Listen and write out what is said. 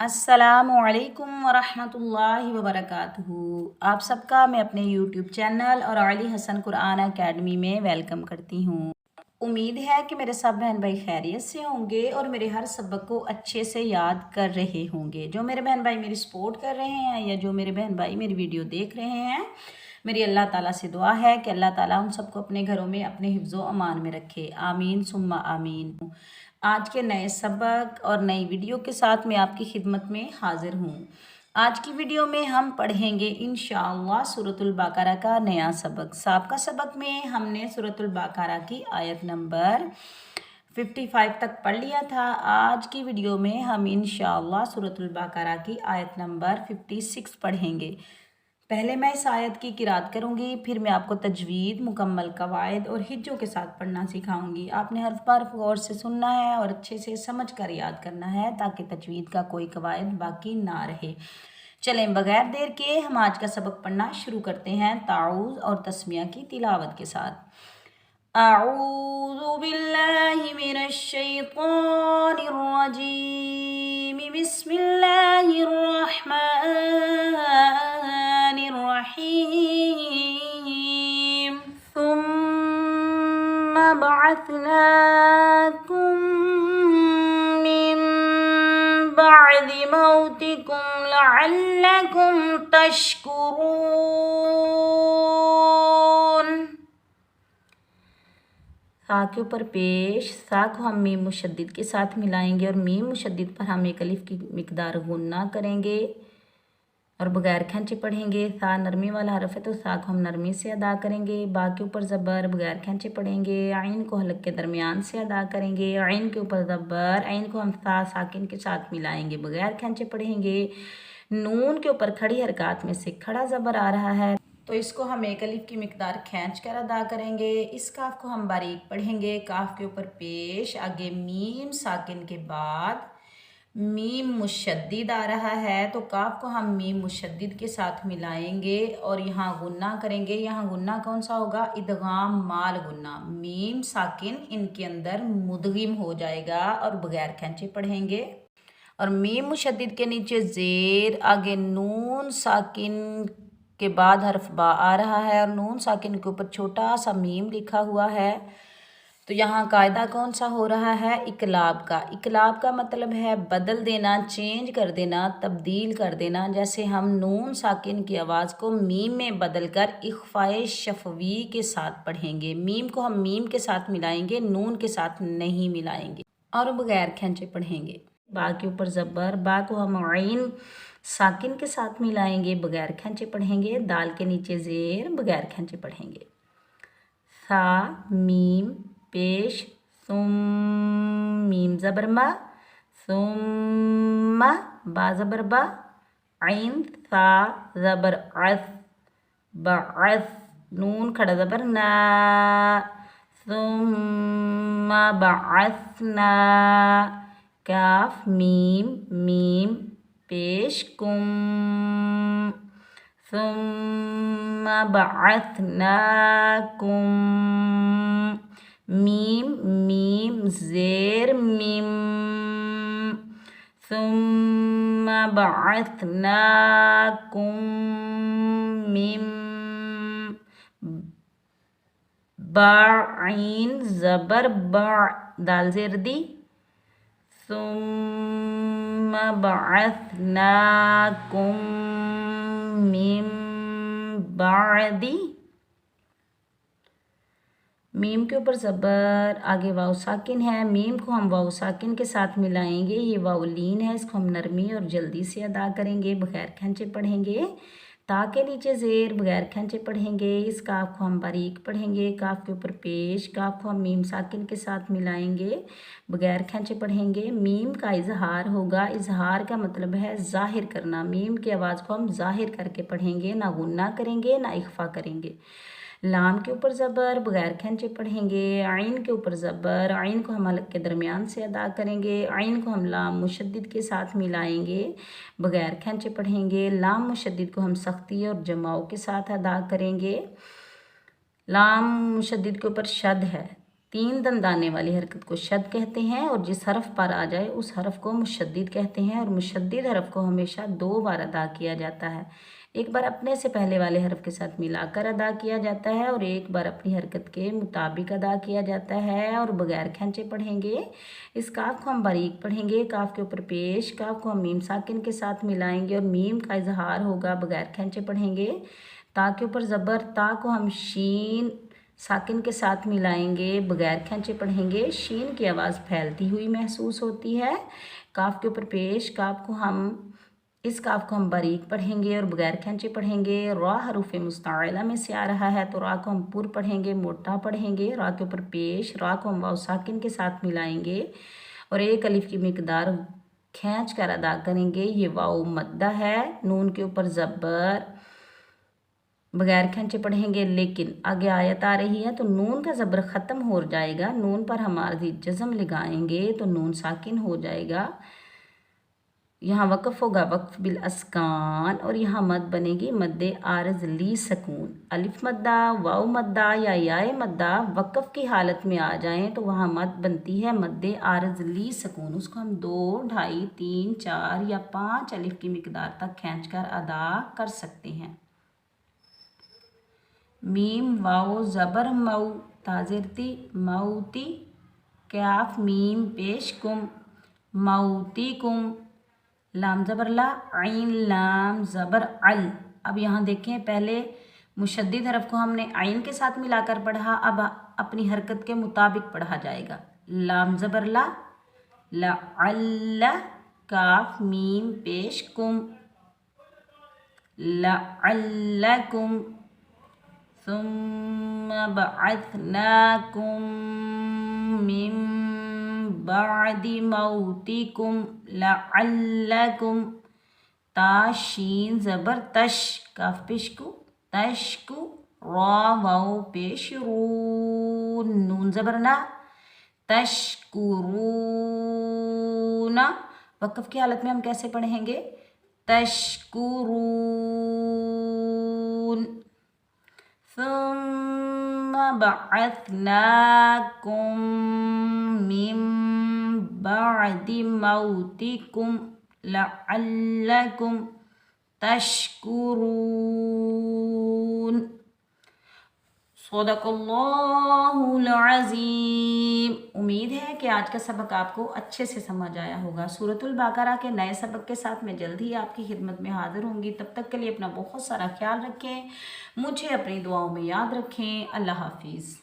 अस्सलामुअलैकुम वरहमतुल्लाहि वबरकातुहू। आप सबका मैं अपने यूट्यूब चैनल और अली हसन कुरान अकेडमी में वेलकम करती हूँ। उम्मीद है कि मेरे सब बहन भाई खैरियत से होंगे और मेरे हर सबक को अच्छे से याद कर रहे होंगे। जो मेरे बहन भाई मेरी सपोर्ट कर रहे हैं या जो मेरे बहन भाई मेरी वीडियो देख रहे हैं, मेरी अल्लाह ताला से दुआ है कि अल्लाह ताला उन सबको अपने घरों में अपने हिफ्ज़ो अमान में रखे। आमीन सुम्मा आमीन। आज के नए सबक और नई वीडियो के साथ मैं आपकी खिदमत में हाजिर हूँ। आज की वीडियो में हम पढ़ेंगे इंशाअल्लाह सूरतुल बकरा का नया सबक। साबका सबक में हमने सूरतुल बकरा की आयत नंबर 55 तक पढ़ लिया था। आज की वीडियो में हम इंशाअल्लाह सूरतुल बकरा की आयत नंबर 56 पढ़ेंगे। पहले मैं इस आयत की किरात करूँगी, फिर मैं आपको तजवीद, मुकम्मल कवायद और हिज्जों के साथ पढ़ना सिखाऊंगी। आपने हर बार गौर से सुनना है और अच्छे से समझ कर याद करना है ताकि तजवीद का कोई कवायद बाकी ना रहे। चलें बगैर देर के हम आज का सबक पढ़ना शुरू करते हैं ताऊज़ और तस्मिया की तिलावत के साथ। अऊज़ु बिल्लाहि मिनश शैतानिर रजीम, बिस्मिल्लाहिर रहमानिर रहीम। सुम्मा बअसनाकुम मिन बअदि मौतिकुम लअल्लकुम तशकुरून। सा के ऊपर पेश, सा को हम मीम मुशद्दिद के साथ मिलाएंगे और मीम मुशद्दिद पर हम एक अलिफ की मिकदार गुन्ना करेंगे और बगैर खंचे पढ़ेंगे। सा नरमी वाला हरफ है तो सा को हम नरमी से अदा करेंगे। बा के ऊपर ज़बर बगैर खंचे पढ़ेंगे। आइन को हलक के दरमियान से अदा करेंगे। आइन के ऊपर ज़बर, आइन को हम सा साकिन के साथ मिलाएंगे, बगैर खंचे पढ़ेंगे। नून के ऊपर खड़ी हरकत में से खड़ा ज़बर आ रहा है तो इसको हम एक अलिफ की मिकदार खींच कर अदा करेंगे। इस काफ को हम बारीक पढ़ेंगे। काफ के ऊपर पेश, आगे मीम साकिन के बाद मीम मुशद्दिद आ रहा है तो काफ को हम मीम मुशद्दिद के साथ मिलाएंगे और यहाँ गुन्ना करेंगे। यहाँ गुन्ना कौन सा होगा? इदगाम माल गुन्ना। मीम साकिन इनके अंदर मुदगिम हो जाएगा और बगैर खींचे पढ़ेंगे। और मीम मुशद्दिद के नीचे ज़ेर, आगे नून साकिन के बाद हर्फ बा आ रहा है और नून साकिन के ऊपर छोटा सा मीम लिखा हुआ है। तो यहाँ कायदा कौन सा हो रहा है? इकलाब का। इकलाब का मतलब है बदल देना, चेंज कर देना, तब्दील कर देना। जैसे हम नून साकिन की आवाज़ को मीम में बदल कर इख्फाए शफवी के साथ पढ़ेंगे। मीम को हम मीम के साथ मिलाएंगे, नून के साथ नहीं मिलाएंगे और बगैर खींचे पढ़ेंगे। बा के ऊपर ज़बर, बा को हम आइन साकिन के साथ मिलाएंगे, बगैर खींचे पढ़ेंगे। दाल के नीचे ज़ेर, बगैर खींचे पढ़ेंगे। सा मीम पेश, सुम मीम ज़बर मा, सुम्मा बा ज़बर बा, आइन सा ज़बर अस, बअस नून खड़ा ज़बर ना, सुम्मा बअसना। काफ मीम मीम पेश कुम, सुम्मा बअसनाकुम। मीम मीम ज़ेर मीम, सुम्मा बअसनाकुम मिम। बा आइन ज़बर बा, दाल ज़ेर दी, सुम्मा बअसनाकुम मिन बअदी। मीम के ऊपर ज़बर, आगे वाव साकिन है। मीम को हम वाव साकिन के साथ मिलाएंगे। ये वाव लीन है, इसको हम नरमी और जल्दी से अदा करेंगे, बगैर खंचे पढ़ेंगे। ता के नीचे ज़ेर, बगैर खंचे पढ़ेंगे। इस काफ को हम बारीक पढ़ेंगे। काफ के ऊपर पेश, काफ को हम मीम साकिन के साथ मिलाएंगे, बगैर खंचे पढ़ेंगे। मीम का इजहार होगा। इजहार का मतलब है ज़ाहिर करना। मीम की आवाज़ को हम ज़ाहिर करके पढ़ेंगे, ना गुन्ना करेंगे ना इख्फा करेंगे। लाम के ऊपर ज़बर, बगैर खंचे पढ़ेंगे। आइन के ऊपर ज़बर, आइन को हम हलक के दरमियान से अदा करेंगे। आइन को हम लाम मुशद्दिद के साथ मिलाएंगे, बगैर खंचे पढ़ेंगे। लाम मुशद्दिद को हम सख्ती और जमाओ के साथ अदा करेंगे। लाम मुशद्दिद के ऊपर शद है 3 दंदाने वाली हरकत को शद कहते हैं और जिस हरफ पर आ जाए उस हरफ को मुशद्दिद कहते हैं और मुशद्दिद हरफ को हमेशा 2 बार अदा किया जाता है। एक बार अपने से पहले वाले हरफ के साथ मिलाकर अदा किया जाता है और एक बार अपनी हरकत के मुताबिक अदा किया जाता है और बगैर खींचे पढ़ेंगे। इस काफ को हम बारीक पढ़ेंगे। काफ के ऊपर पेश, काफ को हम मीम साकिन के साथ मिलाएंगे और मीम का इजहार होगा, बगैर खींचे पढ़ेंगे। ता के ऊपर ज़बर, ता को हम शीन साकिन के साथ मिलाएंगे, बगैर खींचे पढ़ेंगे। शीन की आवाज़ फैलती हुई महसूस होती है। काफ के ऊपर पेश, इस काफ को हम बारीक पढ़ेंगे और बगैर खींचे पढ़ेंगे। रा हरूफ मुस्ताइला में से आ रहा है तो रा को हम पुर पढ़ेंगे, मोटा पढ़ेंगे। रा के ऊपर पेश, रा को हम वाव साकिन के साथ मिलाएंगे और एक अलिफ की मिकदार खींच कर अदा करेंगे। ये वाव मद्दा है। नून के ऊपर ज़बर, बगैर खींचे पढ़ेंगे। लेकिन आगे आयत आ रही है तो नून का ज़बर ख़त्म हो जाएगा। नून पर हम आरज़ी जज़म लगाएंगे तो नून साकिन हो जाएगा। यहाँ वक़फ़ होगा वक़फ़ बिल अस्कान और यहाँ मद बनेगी मद्दे आरज़ ली सकून। अलिफ मद्दा, वाव मद्दा या याए मद्दा वक़फ़ की हालत में आ जाएं तो वहाँ मद बनती है मद्दे आरज़ ली सकून। उसको हम 2, ढाई, 3, 4 या 5 अलिफ की मिकदार तक खींचकर अदा कर सकते हैं। मीम वाव ज़बर मऊ, ताज़िरती मऊती, काफ मीम पेश कुम, मऊती कुम, लाम ज़बर ला, आइन लाम ज़बर अल। अब यहाँ देखें, पहले मुशद्दिद हरफ को हमने आइन के साथ मिलाकर पढ़ा, अब अपनी हरकत के मुताबिक पढ़ा जाएगा। लाम ज़बर ला, लअल्ला, काफ मीम पेश कुम, लअल्लकुम, सुम्मा बअथनाकुम मिन बअदि मौतिकुम लअल्लकुम। ता शीन ज़बर तश, काफ पेशकु, तशकु, रा वाव पेशरून, नून ज़बर ना, तशकुरूना। वक़फ़ की हालत में हम कैसे पढ़ेंगे? तशकुरून। सुम्मा बअथनाकुम मिन बअदि मौतिकुम लअल्लकुम तशकुरून। सदक़ल्लाहुल अज़ीम। उम्मीद है कि आज का सबक आपको अच्छे से समझ आया होगा। सूरतुल बक़रा के नए सबक के साथ मैं जल्द ही आपकी खिदमत में हाज़िर होंगी। तब तक के लिए अपना बहुत सारा ख्याल रखें, मुझे अपनी दुआओं में याद रखें। अल्लाह हाफ़िज़।